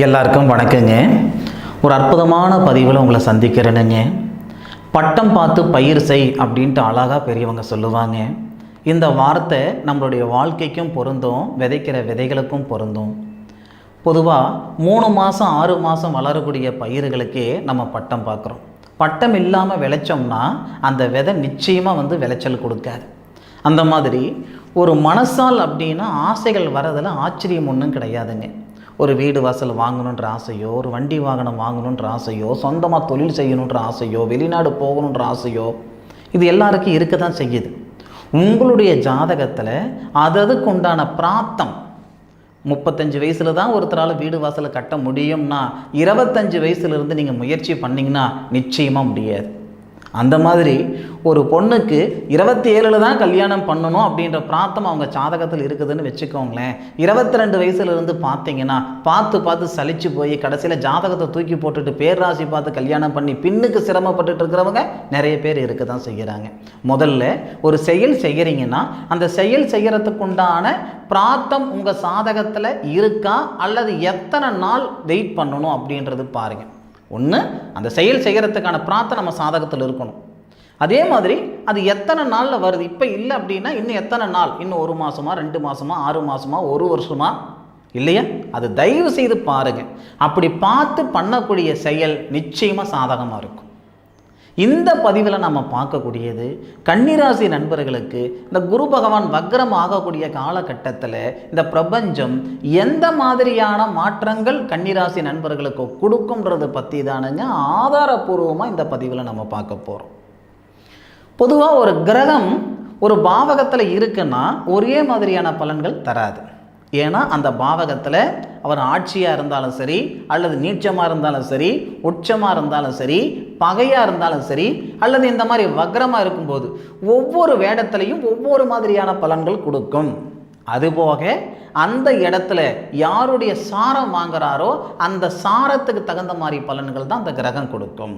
எல்லாருக்கும் வணக்கங்க. ஒரு அற்புதமான பதிவில் உங்களை சந்திக்கிறேனுங்க. பட்டம் பார்த்து பயிர் செய் அப்படின்ட்டு அழகாக பெரியவங்க சொல்லுவாங்க. இந்த வார்த்தை நம்மளுடைய வாழ்க்கைக்கும் பொருந்தும், விதைக்கிற விதைகளுக்கும் பொருந்தும். பொதுவாக 3 மாதம் 6 மாதம் வளரக்கூடிய பயிர்களுக்கே நம்ம பட்டம் பார்க்குறோம். பட்டம் இல்லாமல் விளைச்சோம்னா அந்த விதை நிச்சயமாக விளைச்சல் கொடுக்காது. அந்த மாதிரி ஒரு மனசால் அப்படின்னா ஆசைகள் வரதில் ஆச்சரியம் ஒன்றும் கிடையாதுங்க. ஒரு வீடு வாசல் வாங்கணுன்ற ஆசையோ, ஒரு வண்டி வாகனம் வாங்கணுன்ற ஆசையோ, சொந்தமாக தொழில் செய்யணுன்ற ஆசையோ, வெளிநாடு போகணுன்ற ஆசையோ, இது எல்லாருக்கும் இருக்க தான் செய்யுது. உங்களுடைய ஜாதகத்தில் அதுக்கு உண்டான பிராப்தம் 35 வயசில் தான் ஒருத்தரால் வீடு வாசலை கட்ட முடியும்னா 25 வயசுலேருந்து நீங்கள் முயற்சி பண்ணிங்கன்னா நிச்சயமாக முடியாது. அந்த மாதிரி ஒரு பொண்ணுக்கு 27 தான் கல்யாணம் பண்ணணும் அப்படின்ற பிரார்த்தம் அவங்க ஜாதகத்தில் இருக்குதுன்னு வச்சுக்கோங்களேன். 22 வயசுலேருந்து பார்த்தீங்கன்னா பார்த்து சலிச்சு போய் கடைசியில் ஜாதகத்தை தூக்கி போட்டுட்டு பேர்ராசி பார்த்து கல்யாணம் பண்ணி பின்னுக்கு சிரமப்பட்டுட்டு இருக்கிறவங்க நிறைய பேர் இருக்க தான் செய்கிறாங்க. முதல்ல ஒரு செயல் செய்கிறீங்கன்னா அந்த செயல் செய்கிறதுக்கு உண்டான பிரார்த்தம் உங்கள் சாதகத்தில் இருக்கா அல்லது எத்தனை நாள் வெயிட் பண்ணணும் அப்படின்றது பாருங்கள். ஒன்று, அந்த செயல் செய்கிறதுக்கான பிரார்த்தனை நம்ம சாதகத்தில் இருக்கணும். அதே மாதிரி அது எத்தனை நாளில் வருது. இப்போ இல்லை அப்படின்னா இன்னும் எத்தனை நாள், இன்னும் 1 மாதமா 2 மாதமா 6 மாதமா 1 வருஷமா இல்லையா, அது தயவு செய்து பாருங்கள். அப்படி பார்த்து பண்ணக்கூடிய செயல் நிச்சயமாக சாதகமாக இருக்கும். இந்த பதிவில் நம்ம பார்க்கக்கூடியது கன்னிராசி நண்பர்களுக்கு இந்த குரு பகவான் வக்ரம் ஆகக்கூடிய காலகட்டத்தில் இந்த பிரபஞ்சம் எந்த மாதிரியான மாற்றங்கள் கன்னிராசி நண்பர்களுக்கு கொடுக்கும்ன்றதை பற்றி தானுங்க ஆதாரபூர்வமாக இந்த பதிவில் நம்ம பார்க்க போகிறோம். பொதுவாக ஒரு கிரகம் ஒரு பாவகத்தில் இருக்குன்னா ஒரே மாதிரியான பலன்கள் தராது. ஏன்னா அந்த பாவகத்தில் அவர் ஆட்சியாக இருந்தாலும் சரி, அல்லது நீச்சமாக இருந்தாலும் சரி, உச்சமாக இருந்தாலும் சரி, பகையாக இருந்தாலும் சரி, அல்லது இந்த மாதிரி வக்ரமாக இருக்கும்போது ஒவ்வொரு வேடத்திலையும் ஒவ்வொரு மாதிரியான பலன்கள் கொடுக்கும். அதுபோக அந்த இடத்துல யாருடைய சாரம் வாங்குறாரோ அந்த சாரத்துக்கு தகுந்த மாதிரி பலன்கள் தான் அந்த கிரகம் கொடுக்கும்.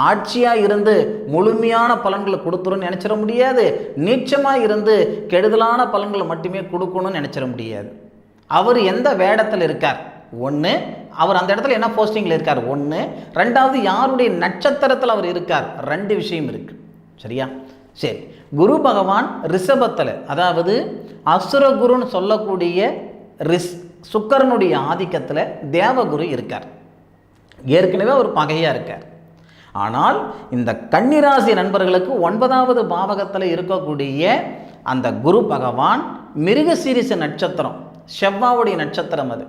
ஆட்சியாக இருந்து முழுமையான பலன்களை கொடுத்துருன்னு நினச்சிட முடியாது. நீச்சமாக இருந்து கெடுதலான பலன்களை மட்டுமே கொடுக்கணும்னு நினச்சிட முடியாது. அவர் எந்த வேடத்தில் இருக்கார், ஒன்று அவர் அந்த இடத்துல என்ன போஸ்டிங்கில் இருக்கார், ஒன்று. ரெண்டாவது யாருடைய நட்சத்திரத்தில் அவர் இருக்கார், 2 விஷயம் இருக்குது. சரியா? சரி, குரு பகவான் ரிஷபத்தில், அதாவது அசுரகுருன்னு சொல்லக்கூடிய சுக்கரனுடைய ஆதிக்கத்தில் தேவகுரு இருக்கார். ஏற்கனவே ஒரு பகையாக இருக்கார். ஆனால் இந்த கன்னிராசி நண்பர்களுக்கு 9வது பாவகத்தில் இருக்கக்கூடிய அந்த குரு பகவான் மிருகசீரிஷ நட்சத்திரம், செவ்வாவுடைய நட்சத்திரம், அது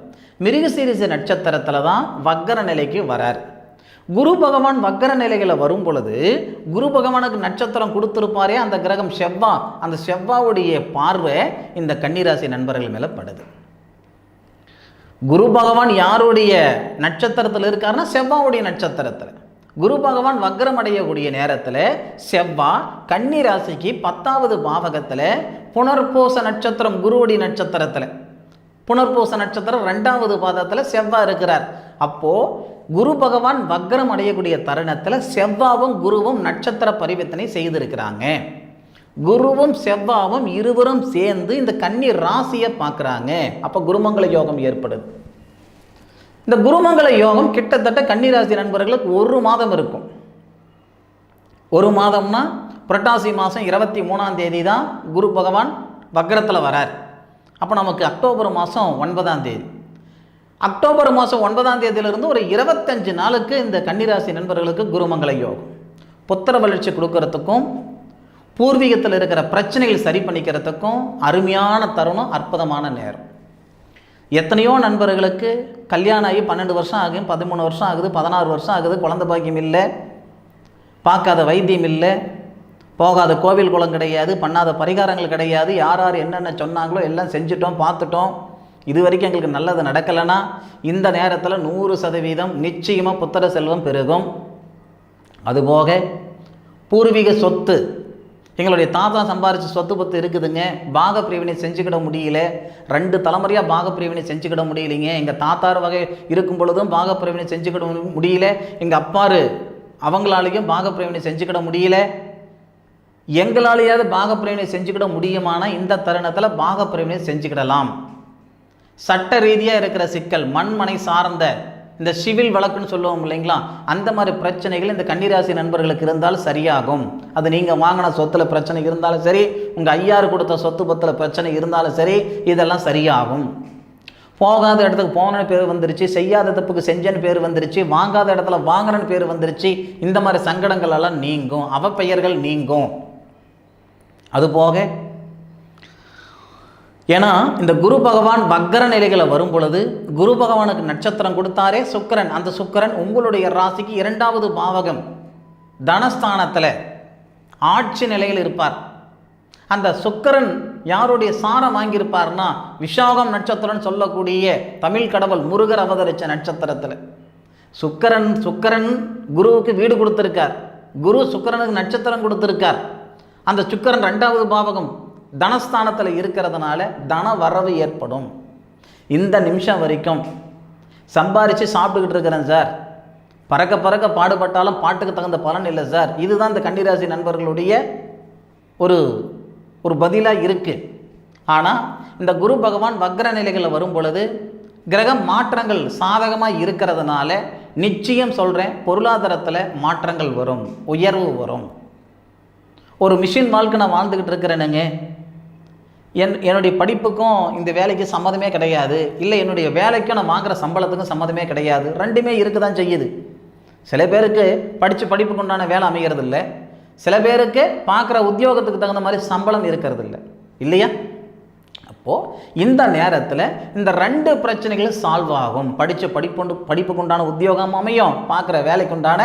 மிருகசீரிஷ நட்சத்திரத்தில் தான் வக்கர நிலைக்கு வரார். குரு பகவான் வக்கர நிலைகளை வரும் பொழுது குரு பகவானுக்கு நட்சத்திரம் கொடுத்துருப்பாரே அந்த கிரகம் செவ்வா, அந்த செவ்வாவுடைய பார்வை இந்த கன்னிராசி நண்பர்கள் மேலே படுது. குரு பகவான் யாருடைய நட்சத்திரத்தில் இருக்காருன்னா செவ்வாவுடைய நட்சத்திரத்தில். குரு பகவான் வக்ரம் அடையக்கூடிய நேரத்தில் செவ்வா கன்னி ராசிக்கு 10வது பாவகத்தில் புனர்பூச நட்சத்திரம், குருவுடைய நட்சத்திரத்தில் புனர்பூச நட்சத்திரம் 2வது பாதத்தில் செவ்வா இருக்கிறார். அப்போது குரு பகவான் வக்ரம் அடையக்கூடிய தருணத்தில் செவ்வாவும் குருவும் நட்சத்திர பரிவர்த்தனை செய்திருக்கிறாங்க. குருவும் செவ்வாவும் இருவரும் சேர்ந்து இந்த கன்னி ராசியை பார்க்குறாங்க. அப்போ குருமங்கள யோகம் ஏற்படுது. இந்த குருமங்கள யோகம் கிட்டத்தட்ட கன்னிராசி நண்பர்களுக்கு 1 மாதம் இருக்கும். 1 மாதம்னா புரட்டாசி மாதம் 23ஆம் தேதி தான் குரு பகவான் வக்ரத்தில் வரார். அப்போ நமக்கு அக்டோபர் மாதம் 9ஆம் தேதி, அக்டோபர் மாதம் 9ஆம் தேதியிலிருந்து ஒரு 25 நாளுக்கு இந்த கன்னிராசி நண்பர்களுக்கு குருமங்கள யோகம் புத்திர வளர்ச்சி கொடுக்கறதுக்கும் பூர்வீகத்தில் இருக்கிற பிரச்சனைகள் சரி பண்ணிக்கிறதுக்கும் அருமையான தருணம், அற்புதமான நேரம். எத்தனையோ நண்பர்களுக்கு கல்யாணம் ஆகி 12 வருஷம் ஆகும், 13 வருஷம் ஆகுது, 16 வருஷம் ஆகுது, குழந்தை பாக்கியம் இல்லை, பார்க்காத வைத்தியம் இல்லை, போகாத கோவில் குளம் கிடையாது, பண்ணாத பரிகாரங்கள் கிடையாது. யார் யார் என்னென்ன சொன்னாங்களோ எல்லாம் செஞ்சுட்டோம், பார்த்துட்டோம், இது வரைக்கும் எங்களுக்கு நல்லது நடக்கலைன்னா இந்த நேரத்தில் 100% நிச்சயமாக புத்திர செல்வம் பெருகும். அதுபோக பூர்வீக சொத்து, எங்களுடைய தாத்தா சம்பாரிச்சு சொத்து பத்து இருக்குதுங்க, பாக பிரிவினை செஞ்சுக்கிட முடியல, 2 தலைமுறையாக பாக பிரிவினை செஞ்சுக்கிட முடியலைங்க, எங்கள் தாத்தார் வகை இருக்கும் பொழுதும் பாக பிரிவினை செஞ்சுக்கிட முடியல, எங்கள் அப்பாரு அவங்களாலேயும் பாக பிரிவினை செஞ்சுக்கிட முடியல, எங்களாலேயாவது பாக பிரிவினை செஞ்சுக்கிட முடியுமானா இந்த தருணத்தில் பாக பிரிவினை செஞ்சுக்கிடலாம். சட்ட ரீதியாக இருக்கிற சிக்கல், மண்மனை சார்ந்த இந்த சிவில் வழக்குன்னு சொல்லுவோம் இல்லைங்களா, அந்த மாதிரி பிரச்சனைகள் இந்த கன்னிராசி நண்பர்களுக்கு இருந்தால் சரியாகும். அது நீங்கள் வாங்கின சொத்தில் பிரச்சனை இருந்தாலும் சரி, உங்கள் ஐயாறு கொடுத்த சொத்து பத்தில் பிரச்சனை இருந்தாலும் சரி, இதெல்லாம் சரியாகும். போகாத இடத்துக்கு போனன்னு பேர் வந்துருச்சு, செய்யாத தப்புக்கு செஞ்சன்னு பேர் வந்துருச்சு, வாங்காத இடத்துல வாங்கினன்னு பேர் வந்துருச்சு. இந்த மாதிரி சங்கடங்கள் எல்லாம் நீங்கும், அவப்பெயர்கள் நீங்கும். அதுபோக ஏன்னா இந்த குரு பகவான் வக்கர நிலைகளை வரும் பொழுது, குரு பகவானுக்கு நட்சத்திரம் கொடுத்தாரே சுக்கிரன், அந்த சுக்கிரன் உங்களுடைய ராசிக்கு 2வது பாவகம் தனஸ்தானத்தில் ஆட்சி நிலையில் இருப்பார். அந்த சுக்கிரன் யாருடைய சாரம் வாங்கியிருப்பார்னா, விஷாகம் நட்சத்திரம் சொல்லக்கூடிய தமிழ் கடவுள் முருகர் அவதரித்த நட்சத்திரத்தில் சுக்கிரன் குருவுக்கு வீடு கொடுத்திருக்கார், குரு சுக்கிரனுக்கு நட்சத்திரம் கொடுத்திருக்கார். அந்த சுக்கிரன் 2வது பாவகம் தனஸ்தானத்தில் இருக்கிறதுனால தன வரவு ஏற்படும். இந்த நிமிஷம் வரைக்கும் சம்பாரித்து சாப்பிட்டுக்கிட்டு இருக்கிறேன் சார், பறக்க பாடுபட்டாலும் பாட்டுக்கு தகுந்த பலன் இல்லை சார், இதுதான் இந்த கன்னிராசி நண்பர்களுடைய ஒரு பதிலாக இருக்குது. ஆனால் இந்த குரு பகவான் வக்ர நிலைகளில் வரும் பொழுது கிரக மாற்றங்கள் சாதகமாக இருக்கிறதுனால நிச்சயம் சொல்கிறேன், பொருளாதாரத்தில் மாற்றங்கள் வரும், உயர்வு வரும். ஒரு மிஷின் வாழ்க்கை நான் வாழ்ந்துக்கிட்டு இருக்கிறேனுங்க, என்னுடைய படிப்புக்கும் இந்த வேலைக்கு சம்மதமே கிடையாது, இல்லை என்னுடைய வேலைக்கும் நான் வாங்குகிற சம்பளத்துக்கும் சம்மதமே கிடையாது, ரெண்டுமே இருக்க தான் செய்யுது. சில பேருக்கு படிப்புக்கு உண்டான வேலை அமைகிறது இல்லை, சில பேருக்கு பார்க்குற உத்தியோகத்துக்கு தகுந்த மாதிரி சம்பளம் இருக்கிறது இல்லை, இல்லையா? அப்போது இந்த நேரத்தில் இந்த 2 பிரச்சனைகளும் சால்வ் ஆகும். படிப்புக்கு உண்டான உத்தியோகம் அமையும், பார்க்குற வேலைக்கு உண்டான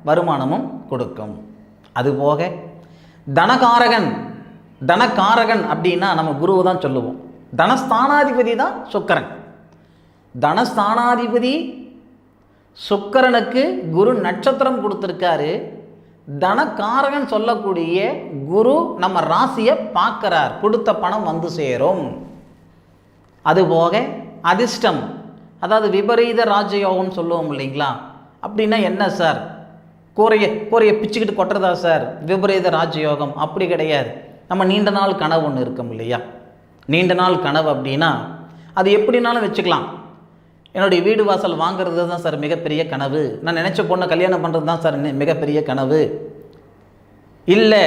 வருமானமும் கொடுக்கும். அதுபோக தனகாரகன் அப்படின்னா நம்ம குருவை தான் சொல்லுவோம். தனஸ்தானாதிபதி தான் சுக்கிரன். தனஸ்தானாதிபதி சுக்கிரனுக்கு குரு நட்சத்திரம் கொடுத்துருக்காரு. தனகாரகன் சொல்லக்கூடிய குரு நம்ம ராசியை பார்க்கிறார், கொடுத்த பணம் வந்து சேரும். அதுபோக அதிர்ஷ்டம், அதாவது விபரீத ராஜயோகம்னு சொல்லுவோம் இல்லைங்களா, அப்படின்னா என்ன சார், கூரையை பிச்சுக்கிட்டு கொட்டுறதா சார் விபரீத ராஜயோகம்? அப்படி கிடையாது. நம்ம நீண்ட நாள் கனவு ஒன்று இருக்கும் இல்லையா, நீண்ட நாள் கனவு அப்படின்னா அது எப்படினாலும் வச்சுக்கலாம். என்னுடைய வீடு வாசல் வாங்கிறது தான் சார் மிகப்பெரிய கனவு, நான் நினச்ச பொண்ணை கல்யாணம் பண்ணுறது தான் சார் மிகப்பெரிய கனவு, இல்லை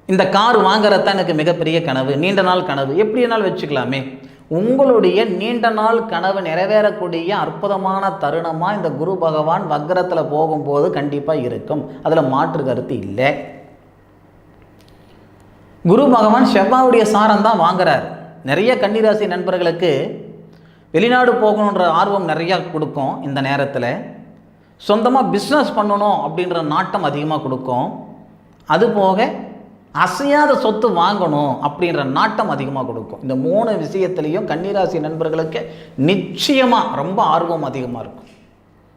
இந்த கார் வாங்குறது தான் எனக்கு மிகப்பெரிய கனவு, நீண்ட நாள் கனவு, எப்படினாலும் வச்சுக்கலாமே. உங்களுடைய நீண்ட நாள் கனவு நிறைவேறக்கூடிய அற்புதமான தருணமாக இந்த குரு பகவான் வக்ரத்தில் போகும்போது கண்டிப்பாக இருக்கும், அதில் மாற்று கருத்து இல்லை. குரு பகவான் செவ்வாயுடைய சாரம் தான் வாங்குறார். நிறைய கன்னிராசி நண்பர்களுக்கு வெளிநாடு போகணுன்ற ஆர்வம் நிறையா கொடுக்கும். இந்த நேரத்தில் சொந்தமாக பிஸ்னஸ் பண்ணணும் அப்படின்ற நாட்டம் அதிகமாக கொடுக்கும். அதுபோக அசையாத சொத்து வாங்கணும் அப்படின்ற நாட்டம் அதிகமாக கொடுக்கும். இந்த 3 விஷயத்துலேயும் கன்னிராசி நண்பர்களுக்கு நிச்சயமாக ரொம்ப ஆர்வம் அதிகமாக இருக்கும்.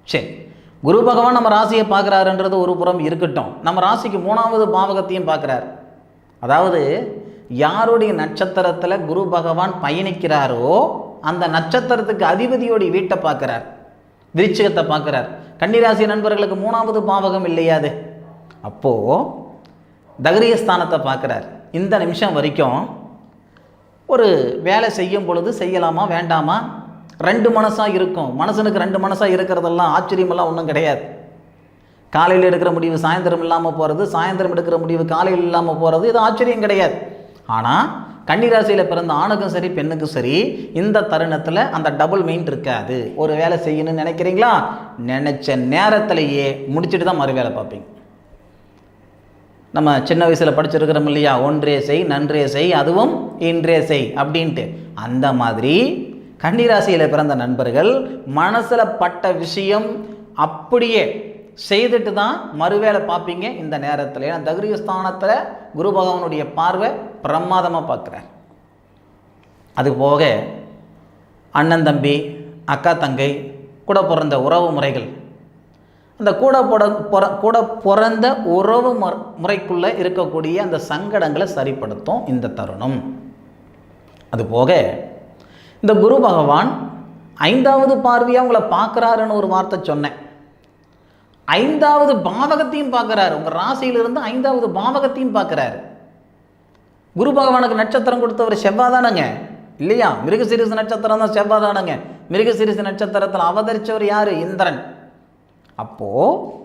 சரி, குரு பகவான் நம்ம ராசியை பார்க்குறாருன்றது ஒரு புறம் இருக்கட்டும், நம்ம ராசிக்கு 3வது பாவகத்தையும் பார்க்குறாரு. அதாவது யாருடைய நட்சத்திரத்தில் குரு பகவான் பயணிக்கிறாரோ அந்த நட்சத்திரத்துக்கு அதிபதியோடைய வீட்டை பார்க்குறார், விருச்சிகத்தை பார்க்குறார். கன்னிராசி நண்பர்களுக்கு 3வது பாவகம் இல்லையாது, அப்போது தகரியஸ்தானத்தை பார்க்குறார். இந்த நிமிஷம் வரைக்கும் ஒரு வேலை செய்யும் பொழுது செய்யலாமா வேண்டாமா 2 மனசாக இருக்கும். மனசனுக்கு 2 மனசாக இருக்கிறதெல்லாம் ஆச்சரியமெல்லாம் ஒன்றும் கிடையாது. காலையில் எடுக்கிற முடிவு சாயந்தரம் இல்லாமல் போகிறது, சாயந்தரம் எடுக்கிற முடிவு காலையில் இல்லாமல் போகிறது, இது ஆச்சரியம் கிடையாது. ஆனால் கன்னிராசியில் பிறந்த ஆணுக்கும் சரி பெண்ணுக்கும் சரி இந்த தருணத்தில் அந்த டபுள் மைண்ட் இருக்காது. ஒரு வேலை செய்யணும்னு நினைக்கிறீங்களா, நினச்ச நேரத்திலேயே முடிச்சுட்டு தான் மறு வேலை பார்ப்பீங்க. நம்ம சின்ன வயசில் படிச்சிருக்கிறோம் இல்லையா, ஒன்றே செய் நன்றே செய் அதுவும் இன்றே செய் அப்படின்ட்டு. அந்த மாதிரி கன்னிராசியில் பிறந்த நண்பர்கள் மனசில் பட்ட விஷயம் அப்படியே செய்துட்டு தான் மறுவேளை பார்ப்பீங்க இந்த நேரத்தில். ஏன்னா தகரியஸ்தானத்தில் குரு பகவானுடைய பார்வை பிரமாதமாக பார்க்குறார். அதுபோக அண்ணன் தம்பி அக்கா தங்கை கூட பிறந்த உறவு முறைகள், அந்த கூட பிறந்த உறவு முறைக்குள்ளே இருக்கக்கூடிய அந்த சங்கடங்களை சரிப்படுத்தும் இந்த தருணம். அதுபோக இந்த குரு பகவான் 5வது பார்வையாக உங்களை பார்க்குறாருன்னு ஒரு வார்த்தை சொன்னேன். 5வது பாவகத்தையும் பார்க்குறாரு, உங்கள் ராசியிலிருந்து 5வது பாவகத்தையும் பார்க்குறாரு. குரு பகவானுக்கு நட்சத்திரம் கொடுத்தவர் செவ்வாய் தானங்க, இல்லையா? மிருகசீரிச நட்சத்திரம் தான் செவ்வாய் தானுங்க. மிருகசீரிச நட்சத்திரத்தில் அவதரித்தவர் யார்? இந்திரன். அப்போது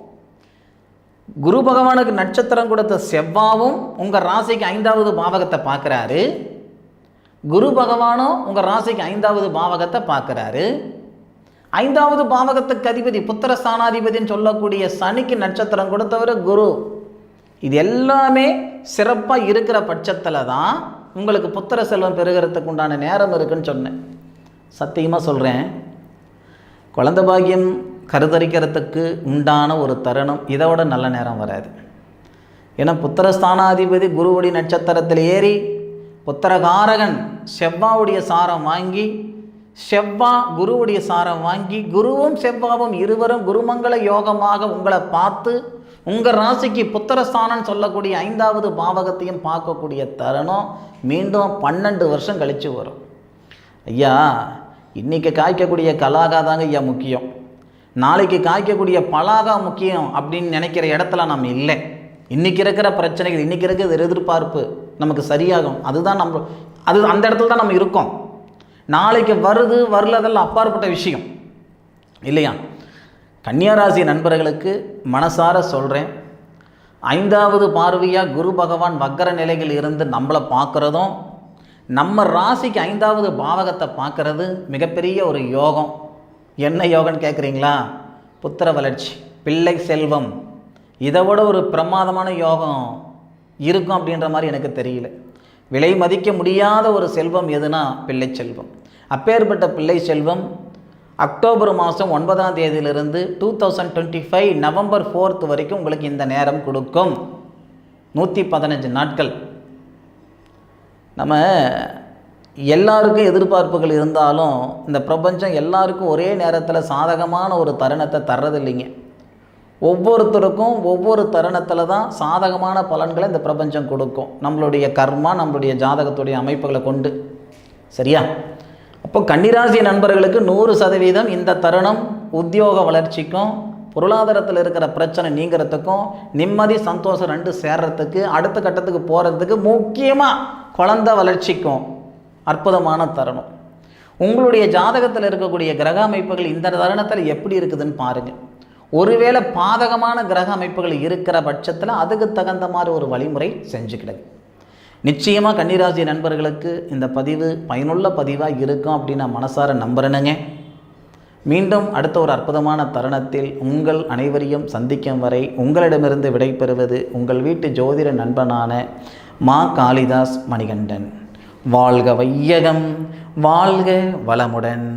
குரு பகவானுக்கு நட்சத்திரம் கொடுத்த செவ்வாவும் உங்கள் ராசிக்கு 5வது பாவகத்தை பார்க்குறாரு. குரு பகவானும் உங்கள் ராசிக்கு 5வது பாவகத்தை பார்க்குறாரு. 5வது பாவகத்துக்கு அதிபதி புத்திர ஸ்தானாதிபதினு சொல்லக்கூடிய சனிக்கு நட்சத்திரம் கொடுத்தவர் குரு. இது எல்லாமே சிறப்பாக இருக்கிற பட்சத்தில் தான் உங்களுக்கு புத்திர செல்வம் பெறுகிறதுக்கு உண்டான நேரம் இருக்குன்னு சொன்னேன். சத்தியமாக சொல்கிறேன், குழந்தை பாக்கியம் கருத்தரிக்கிறதுக்கு உண்டான ஒரு தருணம் இதோட நல்ல நேரம் வராது. ஏன்னா புத்திரஸ்தானாதிபதி குருவுடைய நட்சத்திரத்தில் ஏறி புத்திரகாரகன் செவ்வாவுடைய சாரம் வாங்கி, செவ்வா குருவுடைய சாரம் வாங்கி, குருவும் செவ்வாவும் இருவரும் குருமங்கள யோகமாக உங்களை பார்த்து உங்கள் ராசிக்கு புத்திரஸ்தானம் சொல்லக்கூடிய 5வது பாவகத்தையும் பார்க்கக்கூடிய தருணம் மீண்டும் 12 வருஷம் கழித்து வரும். ஐயா, இன்றைக்கி காய்க்கக்கூடிய கலாகா தாங்க ஐயா முக்கியம், நாளைக்கு காய்க்கக்கூடிய பலாகா முக்கியம் அப்படின்னு நினைக்கிற இடத்துல நம்ம இல்லை. இன்றைக்கி இருக்கிற பிரச்சனைகள், இன்றைக்கி இருக்கிற எதிர்பார்ப்பு நமக்கு சரியாகும், அதுதான் அந்த இடத்துல தான் நம்ம இருக்கோம். நாளைக்கு வருது வரலதெல்லாம் அப்பாற்பட்ட விஷயம் இல்லையா? கன்னியாராசி நண்பர்களுக்கு மனசார சொல்கிறேன், 5வது பார்வையாக குரு பகவான் வக்கர நிலையில் இருந்து நம்மளை பார்க்குறதும், நம்ம ராசிக்கு 5வது பாவகத்தை பார்க்குறது மிகப்பெரிய ஒரு யோகம். என்ன யோகம்னு கேட்குறீங்களா? புத்திர வளர்ச்சி, பிள்ளை செல்வம். இதை விட ஒரு பிரமாதமான யோகம் இருக்கும் அப்படின்ற மாதிரி எனக்கு தெரியல. விலை மதிக்க முடியாத ஒரு செல்வம் எதுனா பிள்ளை செல்வம். அப்பேற்பட்ட பிள்ளை செல்வம் அக்டோபர் மாதம் 9ஆம் தேதியிலிருந்து 2025 நவம்பர் 4 வரைக்கும் உங்களுக்கு இந்த நேரம் கொடுக்கும். 115 நாட்கள். நம்ம எல்லாருக்கும் எதிர்பார்ப்புகள் இருந்தாலும் இந்த பிரபஞ்சம் எல்லாருக்கும் ஒரே நேரத்தில் சாதகமான ஒரு தருணத்தை தர்றதில்லைங்க. ஒவ்வொருத்தருக்கும் ஒவ்வொரு தருணத்தில் தான் சாதகமான பலன்களை இந்த பிரபஞ்சம் கொடுக்கும், நம்மளுடைய கர்மா, நம்மளுடைய ஜாதகத்துடைய அமைப்புகளை கொண்டு. சரியா? அப்போ கன்னிராசி நண்பர்களுக்கு 100% இந்த தருணம் உத்தியோக வளர்ச்சிக்கும், பொருளாதாரத்தில் இருக்கிற பிரச்சனை நீங்கிறதுக்கும், நிம்மதி சந்தோஷம் 2 சேர்றதுக்கு, அடுத்த கட்டத்துக்கு போகிறதுக்கு, முக்கியமாக குழந்தை வளர்ச்சிக்கும் அற்புதமான தருணம். உங்களுடைய ஜாதகத்தில் இருக்கக்கூடிய கிரக அமைப்புகள் இந்த தருணத்தில் எப்படி இருக்குதுன்னு பாருங்கள். ஒருவேளை பாதகமான கிரக அமைப்புகள் இருக்கிற பட்சத்தில் அதுக்கு தகுந்த மாதிரி ஒரு வழிமுறை செஞ்சுக்கிடுங்க. நிச்சயமாக கன்னிராசி நண்பர்களுக்கு இந்த பதிவு பயனுள்ள பதிவாக இருக்கும் அப்படின்னு நான் மனசார நம்புகிறேனுங்க. மீண்டும் அடுத்த ஒரு அற்புதமான தருணத்தில் உங்கள் அனைவரையும் சந்திக்கும் வரை உங்களிடமிருந்து விடைபெறுவது உங்கள் வீட்டு ஜோதிட நண்பனான மா காளிதாஸ் மணிகண்டன். வாழ்க வையகம், வாழ்க வளமுடன்.